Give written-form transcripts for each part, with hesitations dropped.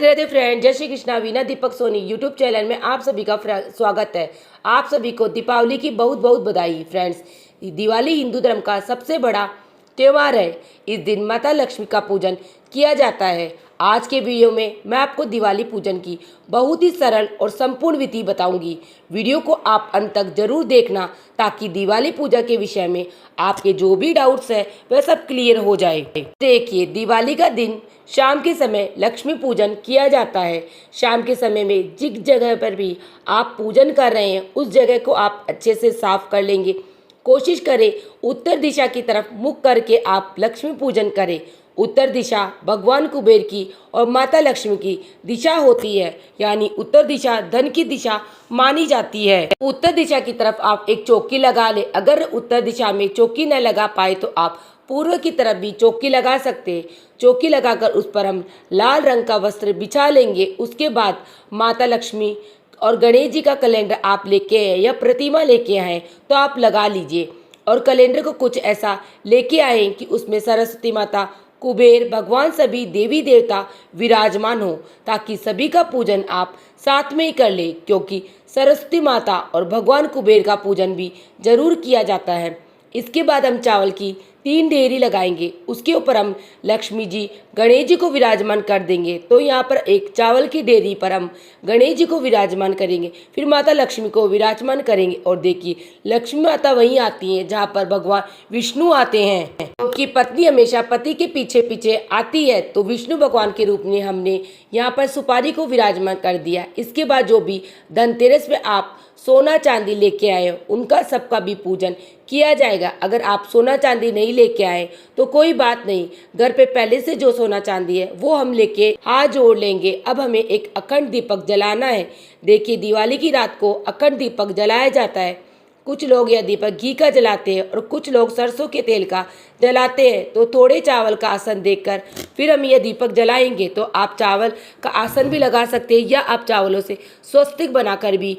Radhe friend, जय Shri Krishna. Veena Deepak Soni YouTube channel में आप सभी का स्वागत है। आप सभी को दीपावली की बहुत बहुत बधाई। फ्रेंड्स, दिवाली हिंदू धर्म का सबसे बड़ा त्यौहार है। इस दिन माता लक्ष्मी का पूजन किया जाता है। आज के वीडियो में मैं आपको दिवाली पूजन की बहुत ही सरल और संपूर्ण विधि बताऊंगी। वीडियो को आप अंत तक जरूर देखना ताकि दिवाली पूजा के विषय में आपके जो भी डाउट्स है वह सब क्लियर हो जाए। देखिए, दिवाली का दिन शाम के समय लक्ष्मी पूजन किया जाता है। शाम के समय में जिस जगह पर भी आप पूजन कर रहे हैं उस जगह को आप अच्छे से साफ कर लेंगे। कोशिश करें उत्तर दिशा की तरफ मुख करके आप लक्ष्मी पूजन करें। उत्तर दिशा भगवान कुबेर की और माता लक्ष्मी की दिशा होती है, यानी उत्तर दिशा धन की दिशा मानी जाती है। उत्तर दिशा की तरफ आप एक चौकी लगा ले। अगर उत्तर दिशा में चौकी न लगा पाए तो आप पूर्व की तरफ भी चौकी लगा सकते हैं। चौकी लगाकर उस पर हम लाल रंग का वस्त्र बिछा लेंगे। उसके बाद माता लक्ष्मी और गणेश जी का कैलेंडर आप लेके आए या प्रतिमा लेके आए तो आप लगा लीजिए। और कैलेंडर को कुछ ऐसा लेके आए कि उसमें सरस्वती माता, कुबेर, भगवान, सभी देवी देवता विराजमान हो, ताकि सभी का पूजन आप साथ में ही कर ले, क्योंकि सरस्वती माता और भगवान कुबेर का पूजन भी जरूर किया जाता है। इसके बाद हम चावल की 3 ढेरी लगाएंगे। उसके ऊपर हम लक्ष्मी जी, गणेश जी को विराजमान कर देंगे। तो यहाँ पर एक चावल की ढेरी पर हम गणेश जी को विराजमान करेंगे, फिर माता लक्ष्मी को विराजमान करेंगे। और देखिए, लक्ष्मी माता वहीं आती हैं जहाँ पर भगवान विष्णु आते हैं, क्योंकि पत्नी हमेशा पति के पीछे पीछे आती है। तो विष्णु भगवान के रूप में हमने यहाँ पर सुपारी को विराजमान कर दिया। इसके बाद जो भी धनतेरस में आप सोना चांदी लेके आए हो उनका सबका भी पूजन किया जाएगा। अगर आप सोना चांदी नहीं लेके आए तो कोई बात नहीं, घर पे पहले से जो सोना चांदी है वो हम लेके हाथ जोड़ लेंगे। अब हमें एक अखंड दीपक जलाना है। देखिए, दिवाली की रात को अखंड दीपक जलाया जाता है। कुछ लोग यह दीपक घी का जलाते हैं और कुछ लोग सरसों के तेल का जलाते हैं। तो थोड़े चावल का आसन देखकर फिर हम यह दीपक जलाएंगे। तो आप चावल का आसन भी लगा सकते हैं या आप चावलों से स्वस्तिक बनाकर भी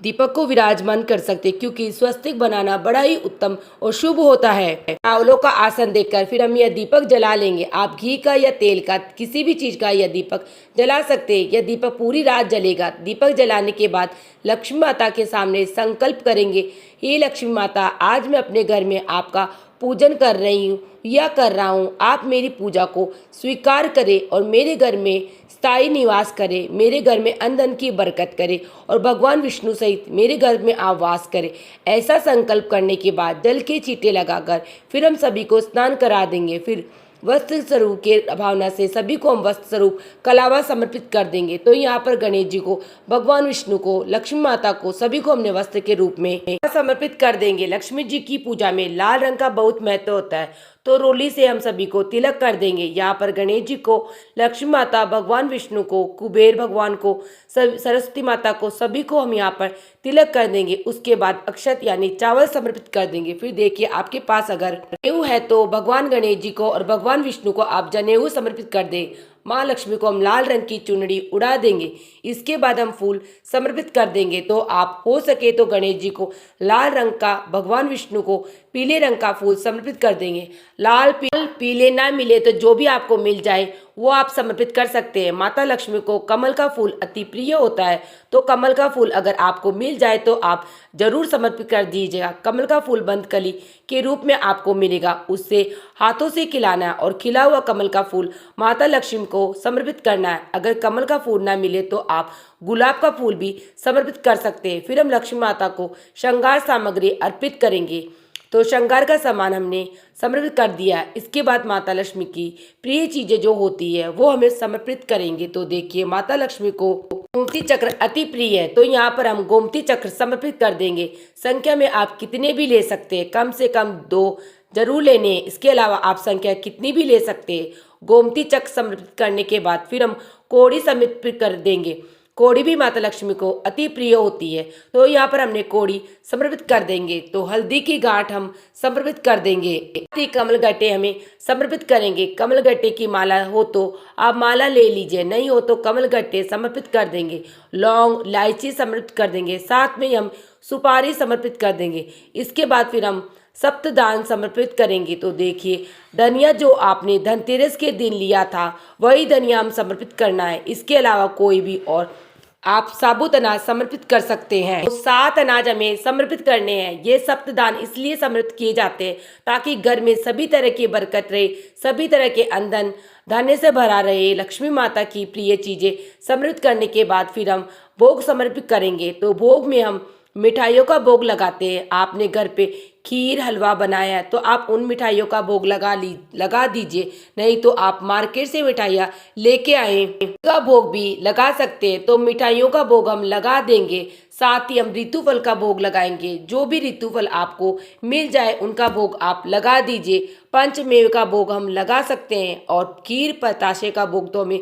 दीपक को विराजमान कर सकते, क्योंकि स्वस्तिक बनाना बड़ा ही उत्तम और शुभ होता है। चावलों का आसन देखकर फिर हम यह दीपक जला लेंगे। आप घी का या तेल का किसी भी चीज का यह दीपक जला सकते हैं। यह दीपक पूरी रात जलेगा। दीपक जलाने के बाद लक्ष्मी माता के सामने संकल्प करेंगे, हे लक्ष्मी माता, आज मैं अपने घर में आपका पूजन कर रही हूँ या कर रहा हूँ। आप मेरी पूजा को स्वीकार करें और मेरे घर में स्थायी निवास करे, मेरे घर में अन्न धन की बरकत करे और भगवान विष्णु सहित मेरे घर में आप वास करे। ऐसा संकल्प करने के बाद जल के छींटे लगाकर फिर हम सभी को स्नान करा देंगे। फिर वस्त्र स्वरूप के भावना से सभी को हम वस्त्र स्वरूप कलावा समर्पित कर देंगे। तो यहाँ पर गणेश जी को, भगवान विष्णु को, लक्ष्मी माता को, सभी को हमने वस्त्र के रूप में समर्पित कर देंगे। लक्ष्मी जी की पूजा में लाल रंग का बहुत महत्व होता है, तो रोली से हम सभी को तिलक कर देंगे। यहाँ पर गणेश जी को, लक्ष्मी माता, भगवान विष्णु को, कुबेर भगवान को, सरस्वती माता को, सभी को हम यहाँ पर तिलक कर देंगे। उसके बाद अक्षत यानी चावल समर्पित कर देंगे। फिर देखिए, आपके पास अगर जनेऊ है तो भगवान गणेश जी को और भगवान विष्णु को आप जनेऊ समर्पित कर दें। माँ लक्ष्मी को हम लाल रंग की चुनरी उड़ा देंगे। इसके बाद हम फूल समर्पित कर देंगे। तो आप हो सके तो गणेश जी को लाल रंग का, भगवान विष्णु को पीले रंग का फूल समर्पित कर देंगे। लाल पीले ना मिले तो जो भी आपको मिल जाए वो आप समर्पित कर सकते हैं। माता लक्ष्मी को कमल का फूल अति प्रिय होता है, तो कमल का फूल अगर आपको मिल जाए तो आप जरूर समर्पित कर दीजिएगा। कमल का फूल बंद कली के रूप में आपको मिलेगा, उससे हाथों से खिलाना है और खिला हुआ कमल का फूल माता लक्ष्मी को समर्पित करना है। अगर कमल का फूल ना मिले तो आप गुलाब का फूल भी समर्पित कर सकते हैं। फिर हम लक्ष्मी माता को श्रृंगार सामग्री अर्पित करेंगे। तो श्रृंगार का सामान हमने समर्पित कर दिया है। इसके बाद माता लक्ष्मी की प्रिय चीजें जो होती है वो हमें समर्पित करेंगे। तो देखिए, माता लक्ष्मी को गोमती चक्र अति प्रिय है, तो यहाँ पर हम गोमती चक्र समर्पित कर देंगे। संख्या में आप कितने भी ले सकते हैं, कम से कम 2 जरूर लेने। इसके अलावा आप संख्या कितनी भी ले सकते हैं। गोमती चक्र समर्पित करने के बाद फिर हम कोड़ी समर्पित कर देंगे। कोड़ी भी माता लक्ष्मी को अति प्रिय होती है, तो यहाँ पर हमने कोड़ी समर्पित कर देंगे। तो हल्दी की गांठ हम समर्पित कर देंगे। कमल गट्टे हमें समर्पित करेंगे। कमल गट्टे की माला हो तो आप माला ले लीजिए, नहीं हो तो कमल गट्टे समर्पित कर देंगे। लौंग, इलायची समर्पित कर देंगे। साथ में हम सुपारी समर्पित कर देंगे। इसके बाद फिर हम सप्तदान समर्पित करेंगे। तो देखिए, धनिया जो आपने धनतेरस के दिन लिया था वही धनिया हम समर्पित करना है। इसके अलावा कोई भी और आप साबुत अनाज समर्पित कर सकते हैं। तो 7 अनाज हमें समर्पित करने हैं। ये सप्तदान इसलिए समर्पित किए जाते हैं ताकि घर में सभी तरह की बरकत रहे, सभी तरह के अंधन धान्य से भरा रहे। लक्ष्मी माता की प्रिय चीजें समर्पित करने के बाद फिर हम भोग समर्पित करेंगे। तो भोग में हम मिठाइयों का भोग लगाते हैं। आपने घर पे खीर हलवा बनाया है तो आप उन मिठाइयों का भोग लगा दीजिए, नहीं तो आप मार्केट से मिठाइयाँ लेके आए का भोग भी लगा सकते हैं। तो मिठाइयों का भोग हम लगा देंगे, साथ ही हम ऋतुफल का भोग लगाएंगे। जो भी ऋतुफल आपको मिल जाए उनका भोग आप लगा दीजिए। पंचमेव का भोग हम लगा सकते हैं और खीर बताशे का भोग तो हमें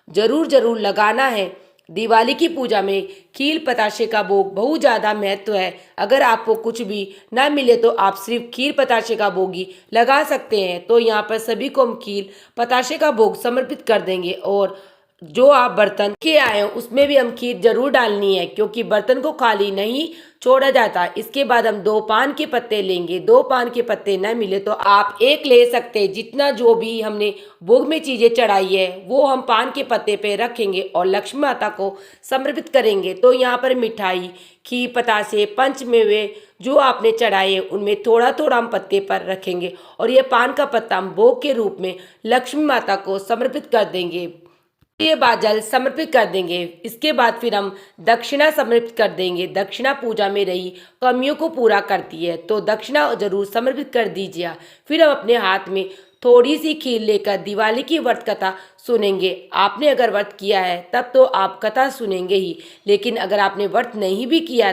जरूर लगाना है। दिवाली की पूजा में खीर पताशे का भोग बहुत ज़्यादा महत्व है। अगर आपको कुछ भी ना मिले तो आप सिर्फ खीर पताशे का भोग ही लगा सकते हैं। तो यहाँ पर सभी को हम खीर पताशे का भोग समर्पित कर देंगे और जो आप बर्तन के आए हो उसमें भी हम खीर जरूर डालनी है, क्योंकि बर्तन को खाली नहीं छोड़ा जाता। इसके बाद हम 2 पान के पत्ते लेंगे। 2 पान के पत्ते न मिले तो आप एक ले सकते हैं। जितना जो भी हमने भोग में चीजें चढ़ाई है वो हम पान के पत्ते पे रखेंगे और लक्ष्मी माता को समर्पित करेंगे। तो यहाँ पर मिठाई, खीर, पतासे, पंचमेवे जो आपने चढ़ाए उनमें थोड़ा थोड़ा हम पत्ते पर रखेंगे और ये पान का पत्ता हम भोग के रूप में लक्ष्मी माता को समर्पित कर देंगे। ये बाद जल समर्पित कर देंगे। इसके बाद फिर हम दक्षिणा समर्पित कर देंगे। दक्षिणा पूजा में रही कमियों को पूरा करती है, तो दक्षिणा जरूर समर्पित कर दीजिए। फिर हम अपने हाथ में थोड़ी सी खीर लेकर दिवाली की व्रत कथा सुनेंगे। आपने अगर व्रत किया है तब तो आप कथा सुनेंगे ही, लेकिन अगर आपने व्रत नहीं भी किया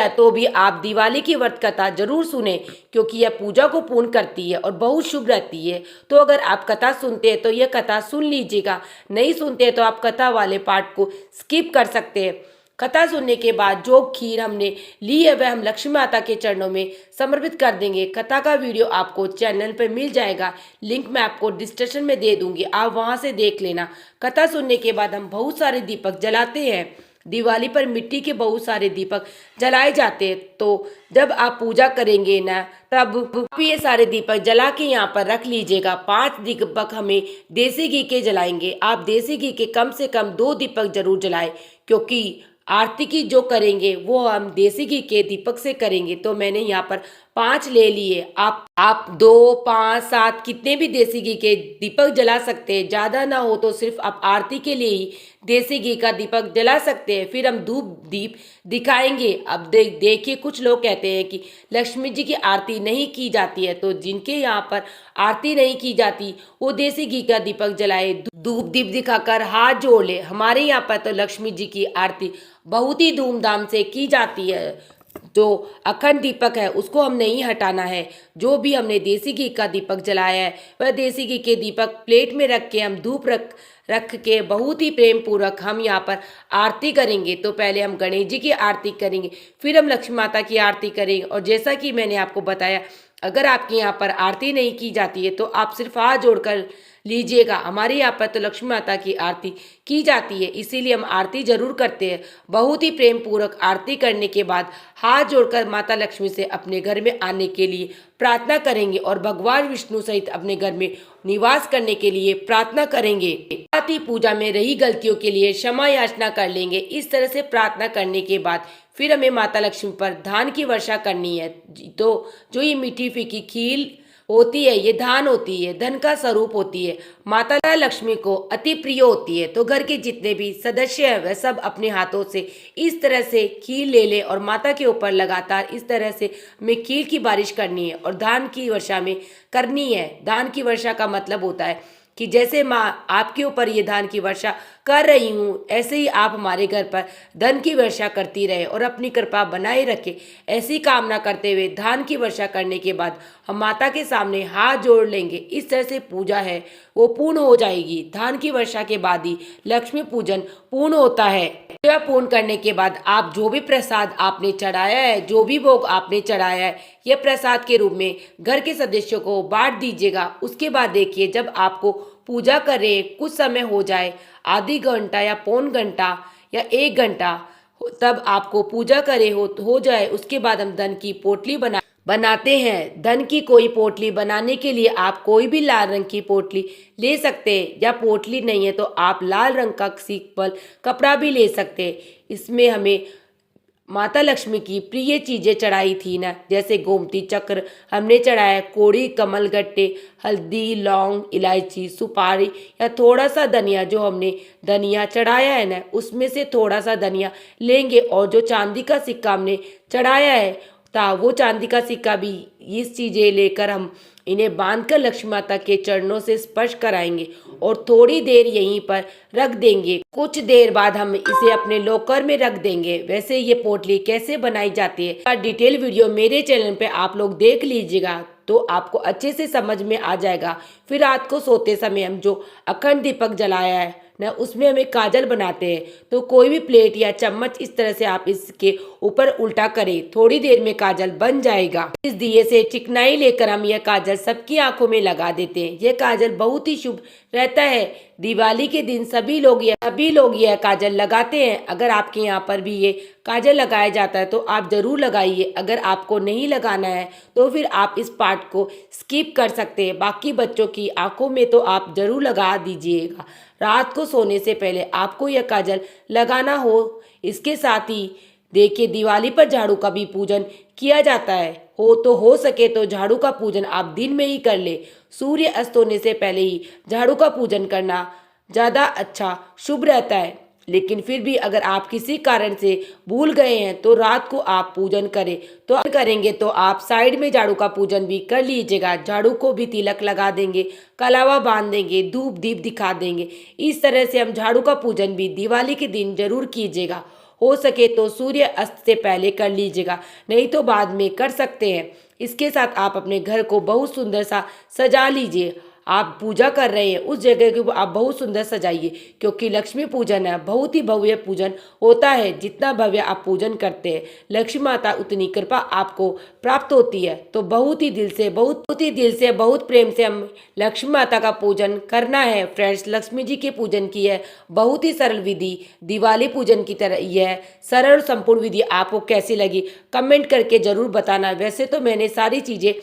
तो भी आप दिवाली की व्रत कथा जरूर सुने, क्योंकि यह पूजा को पूर्ण करती है और बहुत शुभ रहती है। तो अगर आप कथा सुनते हैं तो यह कथा सुन लीजिएगा, नहीं सुनते हैं तो आप कथा वाले पार्ट को स्किप कर सकते हैं। कथा सुनने के बाद जो खीर हमने ली है वह हम लक्ष्मी माता के चरणों में समर्पित कर देंगे। कथा का वीडियो आपको चैनल पर मिल जाएगा, लिंक मैं आपको डिस्क्रिप्शन में दे दूंगी, आप वहां से देख लेना। कथा सुनने के बाद हम बहुत सारे दीपक जलाते हैं। दिवाली पर मिट्टी के बहुत सारे दीपक जलाए जाते हैं। तो जब आप पूजा करेंगे ना तब ये सारे दीपक जला के यहाँ पर रख लीजिएगा। 5 दीपक हमें देसी घी के जलाएंगे। आप देसी घी के कम से कम 2 दीपक जरूर जलाएं, क्योंकि आरती की जो करेंगे वो हम देसी घी के दीपक से करेंगे। तो मैंने यहाँ पर 5 ले लिए। आप 2, 5, 7 कितने भी देसी घी के दीपक जला सकते हैं। ज़्यादा ना हो तो सिर्फ आप आरती के लिए ही देसी घी का दीपक जला सकते हैं। फिर हम धूप दीप दिखाएंगे। अब देखिए, कुछ लोग कहते हैं कि लक्ष्मी जी की आरती नहीं की जाती है, तो जिनके यहाँ पर आरती नहीं की जाती वो देसी घी का दीपक जलाए, धूप दीप दिखाकर हाथ जोड़ ले। हमारे यहाँ पर तो लक्ष्मी जी की आरती बहुत ही धूमधाम से की जाती है। जो अखंड दीपक है उसको हम नहीं हटाना है। जो भी हमने देसी घी का दीपक जलाया है वह देसी घी के दीपक प्लेट में रख के हम धूप रख के बहुत ही प्रेम पूर्वक हम यहाँ पर आरती करेंगे। तो पहले हम गणेश जी की आरती करेंगे, फिर हम लक्ष्मी माता की आरती करेंगे। और जैसा कि मैंने आपको बताया, अगर आपके यहाँ पर आरती नहीं की जाती है तो आप सिर्फ हाथ जोड़कर लीजिएगा। हमारे यहाँ पर तो लक्ष्मी माता की आरती की जाती है, इसीलिए हम आरती जरूर करते हैं। बहुत ही प्रेम पूर्वक आरती करने के बाद हाथ जोड़कर माता लक्ष्मी से अपने घर में आने के लिए प्रार्थना करेंगे और भगवान विष्णु सहित अपने घर में निवास करने के लिए प्रार्थना करेंगे। साथ ही पूजा में रही गलतियों के लिए क्षमा याचना कर लेंगे। इस तरह से प्रार्थना करने के बाद फिर हमें माता लक्ष्मी पर धान की वर्षा करनी है। तो जो ये मीठी फीकी खीर होती है ये धान होती है, धन का स्वरूप होती है, माता लक्ष्मी को अति प्रिय होती है। तो घर के जितने भी सदस्य हैं वह सब अपने हाथों से इस तरह से खीर ले ले और माता के ऊपर लगातार इस तरह से हमें खीर की बारिश करनी है और धान की वर्षा में करनी है। धान की वर्षा का मतलब होता है कि जैसे माँ आपके ऊपर ये धान की वर्षा कर रही हूँ, ऐसे ही आप हमारे घर पर धन की वर्षा करती रहे और अपनी कृपा बनाए रखे। ऐसी कामना करते हुए धान की वर्षा करने के बाद हम माता के सामने हाथ जोड़ लेंगे। इस तरह से पूजा है वो पूर्ण हो जाएगी। धान की वर्षा के बाद ही लक्ष्मी पूजन पूर्ण होता है। पूजा पूर्ण करने के बाद आप जो भी प्रसाद आपने चढ़ाया है, जो भी भोग आपने चढ़ाया है, यह प्रसाद के रूप में घर के सदस्यों को बांट दीजिएगा। उसके बाद देखिए, जब आपको पूजा करें कुछ समय हो जाए, आधी घंटा या पौन घंटा या 1 घंटा, तब आपको पूजा करे हो जाए, उसके बाद हम धन की पोटली बनाते हैं। धन की कोई पोटली बनाने के लिए आप कोई भी लाल रंग की पोटली ले सकते हैं, या पोटली नहीं है तो आप लाल रंग का सिंपल कपड़ा भी ले सकते हैं। इसमें हमें माता लक्ष्मी की प्रिय चीजें चढ़ाई थी ना, जैसे गोमती चक्र हमने चढ़ाया, कोड़ी कमल गट्टे, हल्दी, लौंग, इलायची, सुपारी या थोड़ा सा धनिया। जो हमने धनिया चढ़ाया है ना, उसमें से थोड़ा सा धनिया लेंगे, और जो चांदी का सिक्का हमने चढ़ाया है वो चांदी का सिक्का भी, इस चीजें लेकर हम इन्हें बांधकर लक्ष्मी माता के चरणों से स्पर्श कराएंगे और थोड़ी देर यहीं पर रख देंगे। कुछ देर बाद हम इसे अपने लॉकर में रख देंगे। वैसे ये पोटली कैसे बनाई जाती है का डिटेल वीडियो मेरे चैनल पे आप लोग देख लीजिएगा, तो आपको अच्छे से समझ में आ जाएगा। फिर रात को सोते समय हम जो अखंड दीपक जलाया है ना, उसमें हमें काजल बनाते हैं। तो कोई भी प्लेट या चम्मच इस तरह से आप इसके ऊपर उल्टा करें, थोड़ी देर में काजल बन जाएगा। इस दिए से चिकनाई लेकर हम यह काजल सबकी आंखों में लगा देते हैं। यह काजल बहुत ही शुभ रहता है। दिवाली के दिन सभी लोग यह काजल लगाते हैं। अगर आपके यहाँ पर भी ये काजल लगाया जाता है तो आप जरूर लगाइए। अगर आपको नहीं लगाना है तो फिर आप इस पार्ट को स्किप कर सकते हैं। बाकी बच्चों की आंखों में तो आप जरूर लगा दीजिएगा। रात को सोने से पहले आपको यह काजल लगाना हो। इसके साथ ही देखिए, दिवाली पर झाड़ू का भी पूजन किया जाता है। हो सके तो झाड़ू का पूजन आप दिन में ही कर ले। सूर्य अस्त होने से पहले ही झाड़ू का पूजन करना ज़्यादा अच्छा शुभ रहता है। लेकिन फिर भी अगर आप किसी कारण से भूल गए हैं तो रात को आप पूजन करेंगे तो आप साइड में झाड़ू का पूजन भी कर लीजिएगा। झाड़ू को भी तिलक लगा देंगे, कलावा बांध देंगे, धूप दीप दिखा देंगे। इस तरह से हम झाड़ू का पूजन भी दिवाली के दिन जरूर कीजिएगा। हो सके तो सूर्य अस्त से पहले कर लीजिएगा, नहीं तो बाद में कर सकते हैं। इसके साथ आप अपने घर को बहुत सुंदर सा सजा लीजिए। आप पूजा कर रहे हैं उस जगह को आप बहुत सुंदर सजाइए, क्योंकि लक्ष्मी पूजन है, बहुत ही भव्य पूजन होता है। जितना भव्य आप पूजन करते हैं, लक्ष्मी माता उतनी कृपा आपको प्राप्त होती है। तो बहुत ही दिल से बहुत प्रेम से हम लक्ष्मी माता का पूजन करना है। फ्रेंड्स, लक्ष्मी जी के पूजन की है बहुत ही सरल विधि, दिवाली पूजन की तरह यह सरल संपूर्ण विधि आपको कैसी लगी कमेंट करके जरूर बताना। वैसे तो मैंने सारी चीजें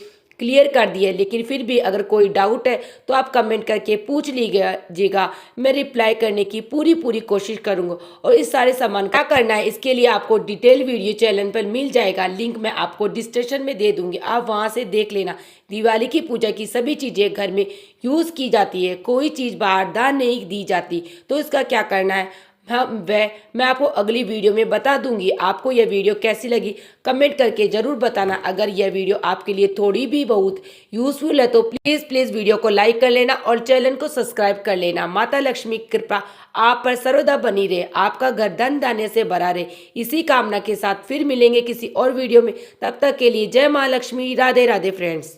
क्लियर कर दी है, लेकिन फिर भी अगर कोई डाउट है तो आप कमेंट करके पूछ लीजिएगा। मैं रिप्लाई करने की पूरी कोशिश करूंगा। और इस सारे सामान क्या करना है इसके लिए आपको डिटेल वीडियो चैनल पर मिल जाएगा। लिंक मैं आपको डिस्क्रिप्शन में दे दूंगी, आप वहां से देख लेना। दिवाली की पूजा की सभी चीजें घर में यूज की जाती है, कोई चीज बाहर दान नहीं दी जाती। तो इसका क्या करना है मैं आपको अगली वीडियो में बता दूंगी। आपको यह वीडियो कैसी लगी कमेंट करके जरूर बताना। अगर यह वीडियो आपके लिए थोड़ी भी बहुत यूजफुल है तो प्लीज वीडियो को लाइक कर लेना और चैनल को सब्सक्राइब कर लेना। माता लक्ष्मी की कृपा आप पर सर्वदा बनी रहे, आपका घर धन धान्य से भरा रहे। इसी कामना के साथ फिर मिलेंगे किसी और वीडियो में। तब तक के लिए जय माँ लक्ष्मी। राधे राधे फ्रेंड्स।